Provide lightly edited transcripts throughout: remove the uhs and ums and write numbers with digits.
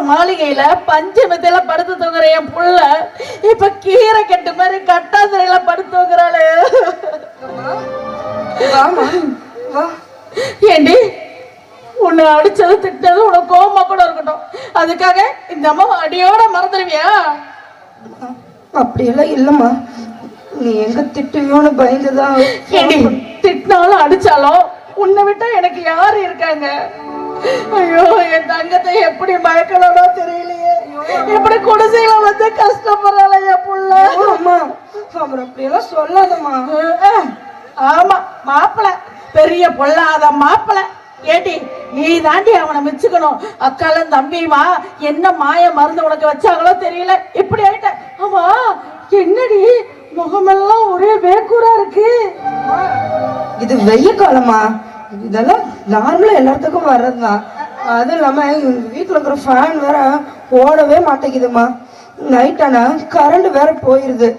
மாளிகையில பஞ்சமத்தில படுத்து தூங்குற என் புள்ள இப்ப கீரை கட்டு மாதிரி கட்டாந்திரையில படுத்து தூங்குறாளு. ஏண்டி உன்னை அடிச்சது திட்டது உனக்கு கோபமா கூட இருக்கட்டும், அதுக்காக இந்த அம்மா அடியோட மறந்துடுவியா? அப்படியெல்லாம் இல்லம்மா, நீ எங்க திட்டுவியோன்னு பயந்துதான். திட்டினாலும் அடிச்சாலும் உன்னை விட்டா எனக்கு யாரு இருக்காங்க? ஐயோ, என் தங்கத்தை எப்படி பயக்கலோ தெரியலையே. எப்படி குடிசையில வந்து கஷ்டப்படுறாள என் புள்ள. அம்மா அவர் அப்படியெல்லாம் சொல்லாதம்மா. ஆமா, மாப்பிள்ள பெரிய பொல்லாத மாப்பிள்ள. ஏடி நீ தாண்டி அவனை மிச்சுக்கணும். அக்காலும் தம்பியுமா என்ன மாய மருந்து உனக்கு வச்சாங்களோ தெரியல, இப்படி ஆயிட்ட. ஆமா என்னடி முகமெல்லாம் ஒரே வேக்கூரா இருக்கு? இது வெய்ய காலமா, இதெல்லாம் நார்மலா எல்லாத்துக்கும் வர்றதுதான். அதுவும் இல்லாம எங்க வீட்டுல இருக்கிற ஃபேன் வேற ஓடவே மாட்டேங்குதுமா. நைட் ஆனா கரண்ட் வேற போயிருது.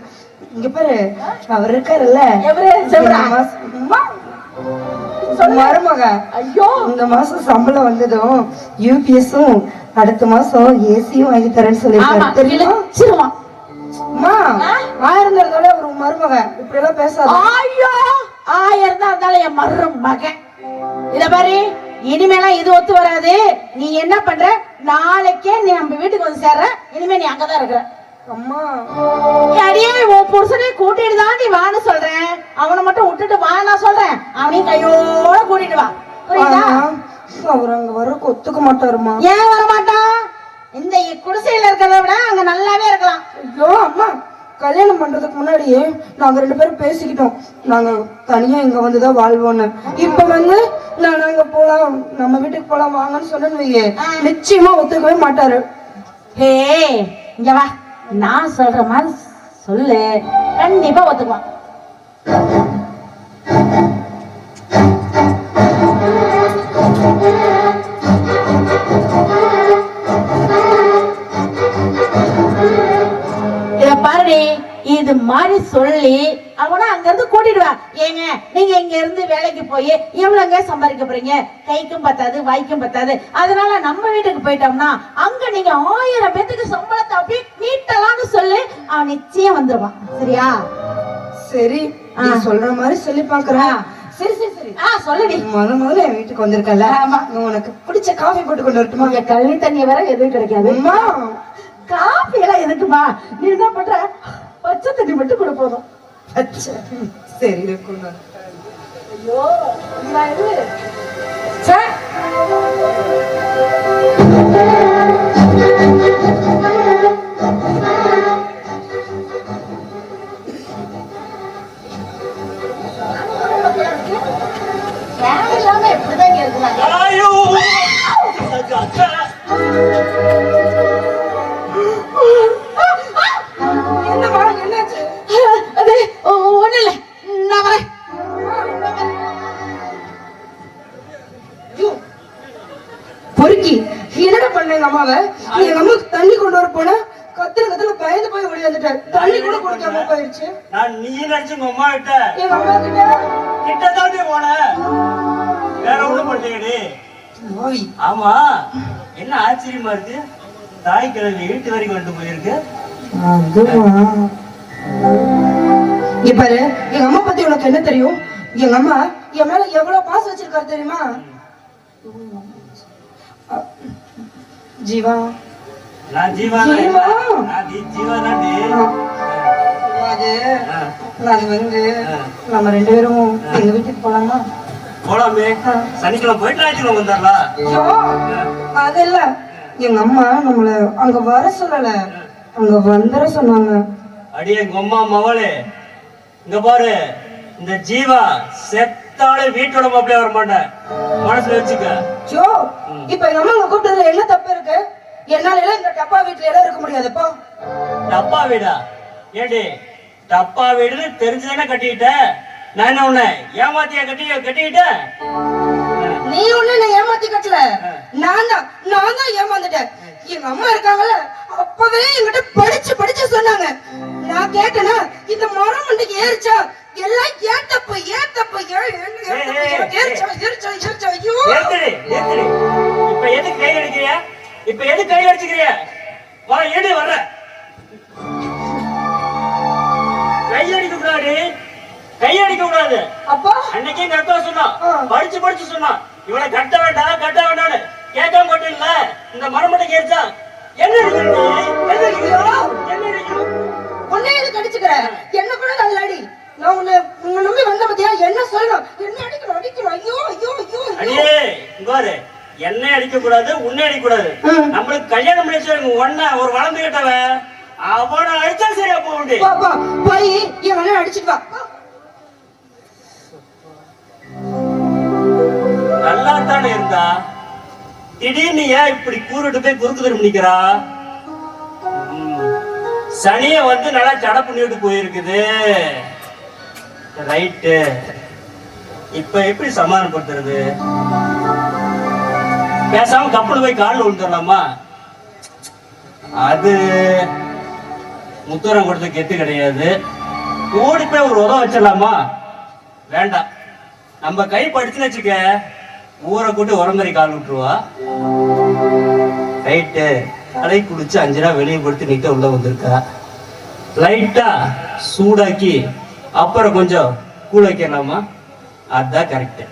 இங்க பாரு, அவர் இருக்காருல்ல மருமக, ஐயோ இந்த மாசம் சம்பளம் வந்ததும் யூபிஎஸும் அடுத்த மாசம் ஏசியும் வாங்கி தரேன்னு சொல்லிருக்காரு தெரியுமா? அம்மா 1000 இருந்தாலும் ஒரு மருமக இப்படி எல்லாம் பேசாத. ஐயோ 1000 தான் இருந்தாலும் என் மருமகன். இத பாரு, இனிமேலாம் இது ஒத்து வராது. நீ என்ன பண்ற, நாளைக்கே நீ நம்ம வீட்டுக்கு வந்து சேர்ற. இனிமே நீ அங்கதான் இருக்கிற. அம்மா அடியே உன் புருஷனே கூட்டிட்டு தான் நீ வான்னு சொல்றேன். அவனை மட்டும் விட்டுட்டு வா நான் சொல்றேன். அவனையும் கையோட கூட்டிட்டு வா, புரியுதா? அவர் அங்க வர ஒத்துக்க மாட்டாருமா. ஏன் வர மாட்டான்? இந்த குடிசையில இருக்கிறத விட அங்க நல்லாவே இருக்கலாம். ஐயோ அம்மா, கல்யாணம் பண்றதுக்கு முன்னாடியே நாங்க 2 பேரும் பேசிக்கிட்டோம், நாங்க தனியா இங்க வந்துதான் வாழ்வோன்னு. இப்ப வந்து நான் அங்க போலாம், நம்ம வீட்டுக்கு போலாம் வாங்கன்னு சொன்னேன்னு நிச்சயமா ஒத்துக்கவே மாட்டாரு. ஹே இங்க வா, நான் சொல்ற மாதிரி சொல்லு, கண்டிப்பா ஒத்துக்குவான். இத பாருடி, இது மாதிரி சொல்லி அவனை அங்க இருந்து கூட்டிடுவா. ஏங்க நீங்க இங்க இருந்து வேலைக்கு போய் எவ்வளவுங்க சம்பாதிக்க போறீங்க? கைக்கும் பத்தாது வாய்க்கும் பத்தாது. அதனால நம்ம வீட்டுக்கு போயிட்டோம்னா அங்க நீங்க 1000 பேத்துக்கு சம்பளத்தை அப்படியே நீட்டலாம்னு சொல்லி அவன் நிச்சயம் வந்துருவான். சரியா? சரி, நீ சொல்ற மாதிரி சொல்லி பாக்குறேன். சரி சரி சரி, சொல்லுடி. முதல்ல என் வீட்டுக்கு வந்திருக்கல, உனக்கு பிடிச்ச காஃபி போட்டு கொண்டு வரட்டுமா? கல்வி தண்ணி வேற எதுவும் கிடைக்காது. காஃபி எல்லாம் எதுக்குமா? நீ என்ன பண்ற, பச்சை தண்ணி மட்டும் கூட போதும். சரி, ஐயோ எப்படிதான் இருக்கிறாங்க. பொறுக்கி என்னடா பண்ண எங்க அம்மாவை? எங்க அம்மாவுக்கு தண்ணி கொண்டு வர போன கத்துல பயந்து போய் ஓடி வந்துட்டாரு. தண்ணி கூட கொடுக்காம போயிடுச்சு. நான் நீ நினைச்சு உங்க அம்மா கிட்ட, எங்க அம்மா கிட்ட தாண்டி போன, வேற ஒண்ணும் பண்ணீங்கடி. ஆமா, என்ன ஆச்சரியமா இருக்கு, தாய் கிழவி வீட்டு வரைக்கும் வந்துட்டு போயிருக்கு. இங்க பாரு, எங்க அம்மா பத்தி உனக்கு என்ன தெரியும்? எங்க அம்மா என் மேல எவ்வளவு பாசம் வச்சிருக்காரு தெரியுமா? ஜீவா, நான் ஜீவா ஜீவாதாண்டி. அது வந்து நம்ம 2 பேரும் எங்க வீட்டுக்கு போலாமா? போலாமே, சனிக்கிழமை போயிட்டு ஞாயிற்றுக்கிழமை வந்துடலாம். அது இல்ல, எங்க அம்மா நம்மள அங்க வர சொல்லல, அங்க வந்துட சொன்னாங்க. அடி எங்க அம்மா மவளே, இங்க பாரு, இந்த ஜீவா செத்தாலே வீட்டோட மாப்பிளைய வர மாட்டேன், மனசுல வச்சுக்க. ஜோ, இப்ப எங்க அம்மா கூப்பிட்டதுல என்ன தப்பு இருக்கு? என்னால எல்லாம் இந்த டப்பா வீட்டுல எல்லாம் இருக்க முடியாதுப்பா. டப்பா வீடா? ஏடி டப்பா வீடுன்னு தெரிஞ்சுதானே கட்டிக்கிட்ட? நான் என்ன உன்னை ஏமாத்தியா கட்டிக்கிட்டேன்? நீ ஒண்ணு என்ன ஏமாத்தி கட்டல, நான் தான் ஏமாந்துட்டேன். எங்க அம்மா இருக்காங்கல்ல, அப்பவே என்கிட்ட படிச்சு சொன்னாங்க. நான் கேட்டேனா, இந்த மரம் மண்டைக்கு ஏறிச்சா எல்லாம் ஏன் தப்பு இப்ப எதுக்கு கை அடிக்கிறியா? இப்ப எது கையில அடிச்சுக்கிறிய? வா ஏடி வர்ற. கையடிக்க கூடாது, கையடிக்க கூடாது. அப்பா அன்னைக்கே எங்க அக்கா சொன்னா, ஆ. படிச்சு சொன்னா, இவனை கட்ட வேண்டாம் கட்ட வேண்டாம்னு. கேட்காம போட்டீங்கல்ல, இந்த மரமட்டை கேட்டா என்ன அடிக்கிறீங்க? என்ன அடிக்கிறீங்க? என்ன அடிக்கிறீங்க? உன்னை எதுக்கு அடிச்சுக்கிற? என்ன கூட நல்ல அடி. நான் உன்னை நம்பி வந்த பத்தியா என்ன சொல்லணும்? என்ன அடிக்கணும்? ஐயோ ஐயோ ஐயோ அடியே இங்க பாரு, என்னை அடிக்க கூடாது, உன்னை அடிக்க கூடாது. நம்மளுக்கு கல்யாணம் பண்ணி வச்சு ஒன்ன ஒரு வளர்ந்து கிட்டவன் அவனை அடிச்சா சரியா போக முடியும். பாப்பா போய் என் அண்ணன் அடிச்சுட்டு வா. நல்லா தானே இருந்தா, திடீர்னு ஏன் இப்படி கூறுட்டு போய் குறுக்கு திரும்பி நிக்கிறா? சனிய வந்து நல்லா ஜட பண்ணிட்டு போயிருக்குது. ரைட்டு, இப்ப எப்படி சமாதானப்படுத்துறது? பேசாம கப்பல் போய் காலில் விழுந்துடலாமா? அது முத்துரம் கொடுத்த கெத்து கிடையாது. ஓடி போய் ஒரு உதவ வச்சிடலாமா? வேண்டாம். நம்ம கை படிச்சுன்னு வச்சுக்க, ஊரை கூட்டி உரம்பரி கால் விட்டுருவா. ரைட்டு, அலை குடிச்சு 5 ரூபா வெளியே படுத்து நிக்க உள்ள வந்திருக்கா. லைட்டா சூடாக்கி அப்புறம் கொஞ்சம் கூழ வைக்கலாமா? அதுதான் கரெக்ட்.